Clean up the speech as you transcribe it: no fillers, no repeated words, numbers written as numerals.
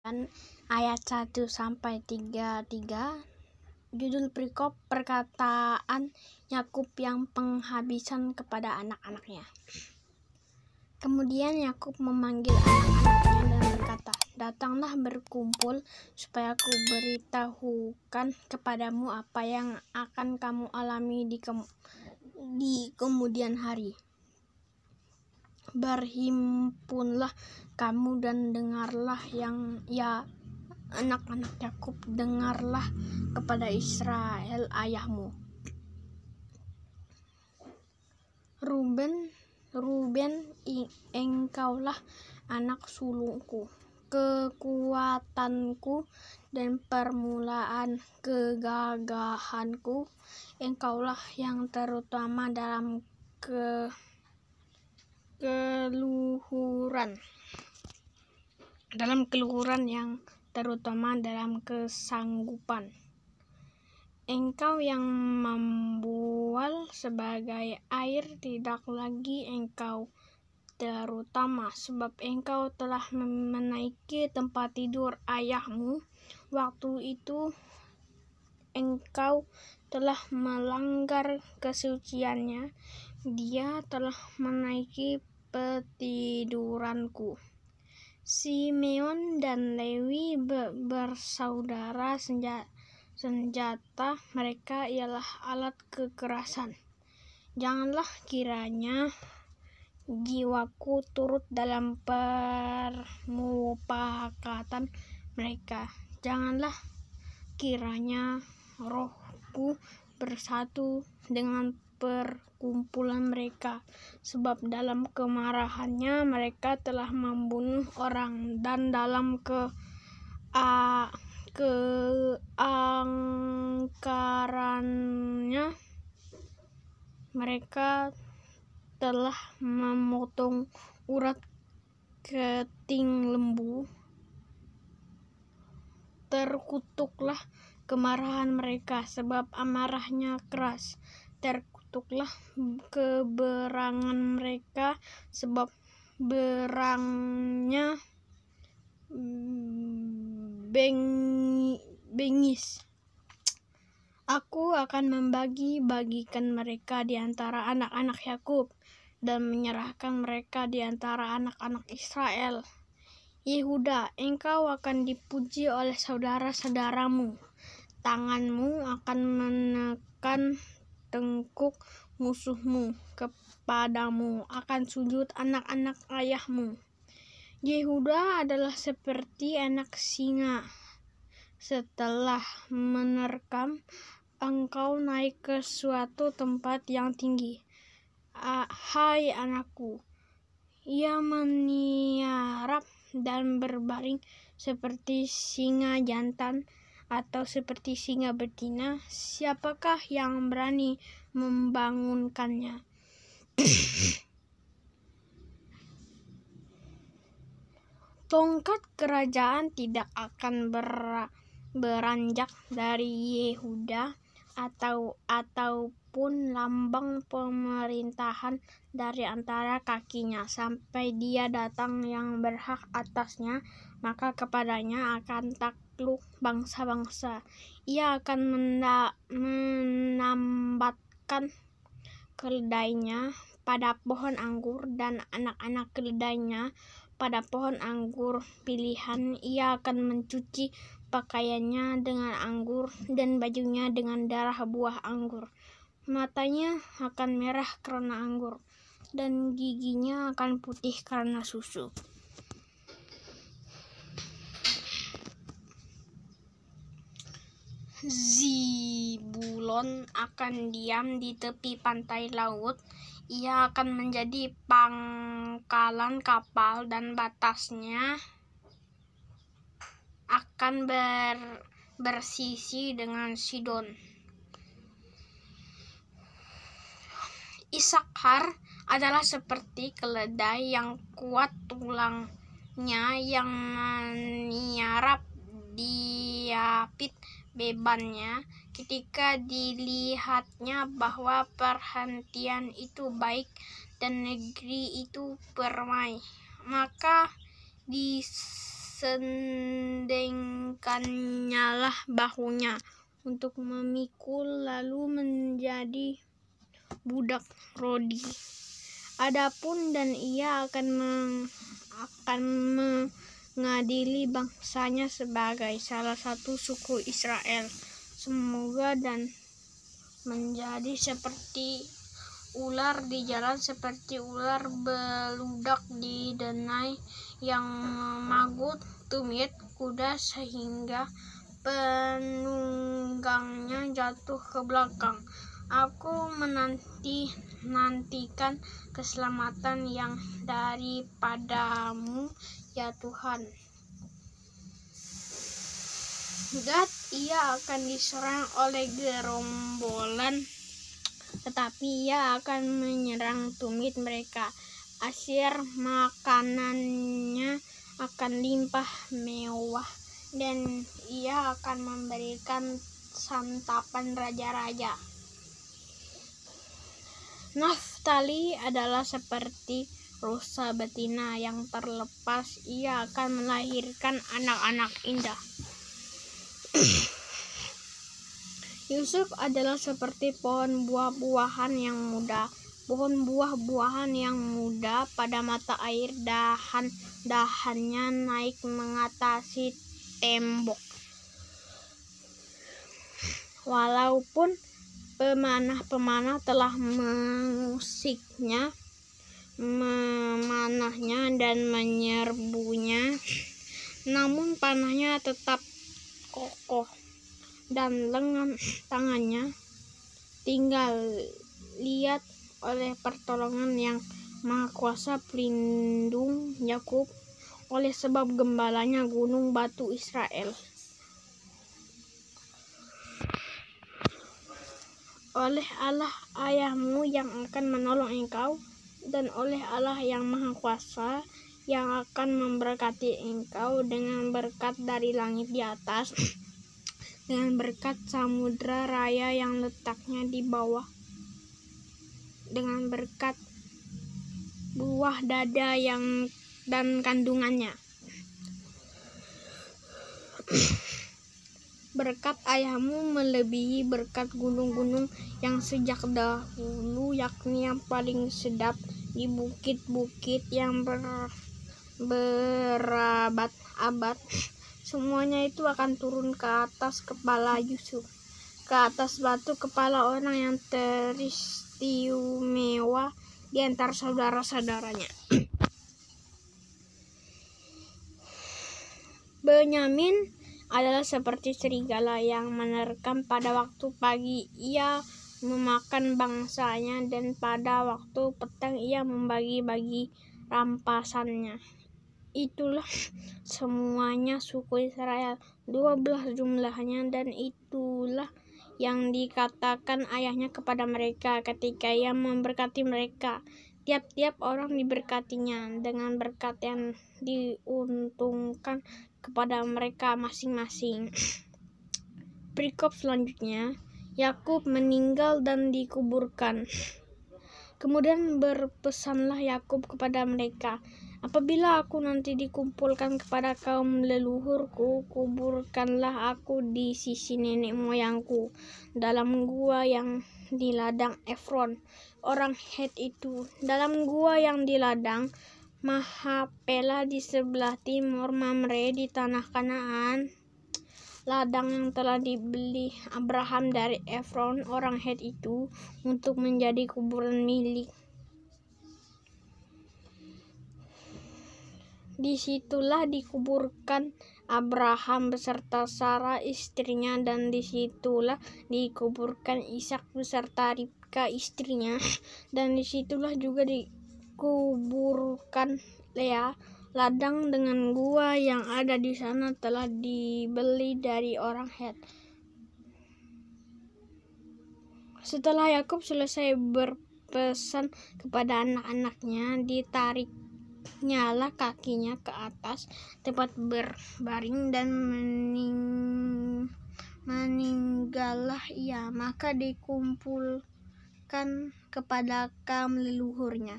ayat 1-33. Judul perikop perkataan Yakub yang penghabisan kepada anak-anaknya. Kemudian Yakub memanggil anak-anaknya dan berkata, "Datanglah berkumpul supaya aku beritahukan kepadamu apa yang akan kamu alami di kemudian hari. Berhimpunlah kamu dan dengarlah anak-anak Yakub, dengarlah kepada Israel ayahmu. Ruben, engkaulah anak sulungku, kekuatanku dan permulaan kegagahanku. Engkaulah yang terutama dalam keluhuran yang terutama dalam kesanggupan. Engkau yang membual sebagai air, tidak lagi engkau terutama, sebab engkau telah menaiki tempat tidur ayahmu. Waktu itu engkau telah melanggar kesuciannya, dia telah menaiki petiduranku. Simeon dan Lewi bersaudara senjata mereka ialah alat kekerasan. Janganlah kiranya jiwaku turut dalam permufakatan mereka. Janganlah kiranya rohku bersatu dengan perkumpulan mereka, sebab dalam kemarahannya mereka telah membunuh orang, dan dalam keangkarannya mereka telah memotong urat keting lembu. Terkutuklah kemarahan mereka, sebab amarahnya keras. Terkutuklah keberangan mereka, sebab berangnya bengis. Aku akan membagi-bagikan mereka di antara anak-anak Yakub dan menyerahkan mereka di antara anak-anak Israel. Yehuda, engkau akan dipuji oleh saudara-saudaramu. Tanganmu akan menekan tengkuk musuhmu. Kepadamu akan sujud anak-anak ayahmu. Yehuda adalah seperti anak singa. Setelah menerkam, engkau naik ke suatu tempat yang tinggi. Hai anakku, ia meniarap dan berbaring seperti singa jantan atau seperti singa betina. Siapakah yang berani membangunkannya? Tongkat kerajaan tidak akan beranjak dari Yehuda, ataupun lambang pemerintahan dari antara kakinya, sampai dia datang yang berhak atasnya, maka kepadanya akan takluk bangsa-bangsa. Ia akan menambatkan keledainya pada pohon anggur dan anak-anak keledainya pada pohon anggur pilihan. Ia akan mencuci pakaiannya dengan anggur dan bajunya dengan darah buah anggur. Matanya akan merah karena anggur dan giginya akan putih karena susu. Zebulon akan diam di tepi pantai laut. Ia akan menjadi pangkalan kapal dan batasnya akan bersisi dengan Sidon. Isakhar adalah seperti keledai yang kuat, tulangnya yang meniarap diapit bebannya. Ketika dilihatnya bahwa perhentian itu baik dan negeri itu permai, maka disendengkannyalah bahunya untuk memikul, lalu menjadi budak rodi. Adapun dan ia akan mengadili bangsanya sebagai salah satu suku Israel. Semoga dan menjadi seperti ular di jalan, seperti ular beludak di denai, yang memagut tumit kuda sehingga penunggangnya jatuh ke belakang. Aku menantikan keselamatan yang daripadamu, ya Tuhan. Gad, ia akan diserang oleh gerombolan, tetapi ia akan menyerang tumit mereka. Asyir, makanannya akan limpah mewah, dan ia akan memberikan santapan raja-raja. Naftali adalah seperti rusa betina yang terlepas, ia akan melahirkan anak-anak indah. Yusuf adalah seperti pohon buah-buahan yang muda, pohon buah-buahan yang muda pada mata air, dahan-dahannya naik mengatasi tembok. Walaupun pemanah-pemanah telah mengusiknya, memanahnya dan menyerbunya, namun panahnya tetap kokoh dan lengan tangannya tinggal lihat oleh pertolongan yang Maha Kuasa, pelindung Yakub, oleh sebab gembalanya gunung batu Israel. Oleh Allah ayahmu yang akan menolong engkau, dan oleh Allah yang Maha Kuasa yang akan memberkati engkau dengan berkat dari langit di atas, dengan berkat samudra raya yang letaknya di bawah, dengan berkat buah dada dan kandungannya. Berkat ayahmu melebihi berkat gunung-gunung yang sejak dahulu, yakni yang paling sedap di bukit-bukit yang berabad-abad. Semuanya itu akan turun ke atas kepala Yusuf, ke atas batu kepala orang yang teristimewa di antara saudara-saudaranya. Benyamin adalah seperti serigala yang menerkam pada waktu pagi. Ia memakan bangsanya, dan pada waktu petang ia membagi-bagi rampasannya. Itulah semuanya suku Israel, 12 jumlahnya, dan itulah yang dikatakan ayahnya kepada mereka ketika ia memberkati mereka. Tiap-tiap orang diberkatinya dengan berkat yang diuntungkan kepada mereka masing-masing. Perikop selanjutnya, Yakub meninggal dan dikuburkan. Kemudian berpesanlah Yakub kepada mereka, apabila aku nanti dikumpulkan kepada kaum leluhurku, kuburkanlah aku di sisi nenek moyangku, dalam gua yang di ladang Efron, orang Het itu, dalam gua yang di ladang Mahapela di sebelah timur Mamre di tanah Kanaan, ladang yang telah dibeli Abraham dari Efron, orang Het itu, untuk menjadi kuburan milik. Disitulah dikuburkan Abraham beserta Sarah istrinya, dan disitulah dikuburkan Ishak beserta Ribka istrinya, dan disitulah juga dikuburkan Lea. Ladang dengan gua yang ada di sana telah dibeli dari orang Het. Setelah Yakub selesai berpesan kepada anak-anaknya, ditariknyalah kakinya ke atas tempat berbaring dan meninggallah ia. Maka dikumpulkan kepada kaum leluhurnya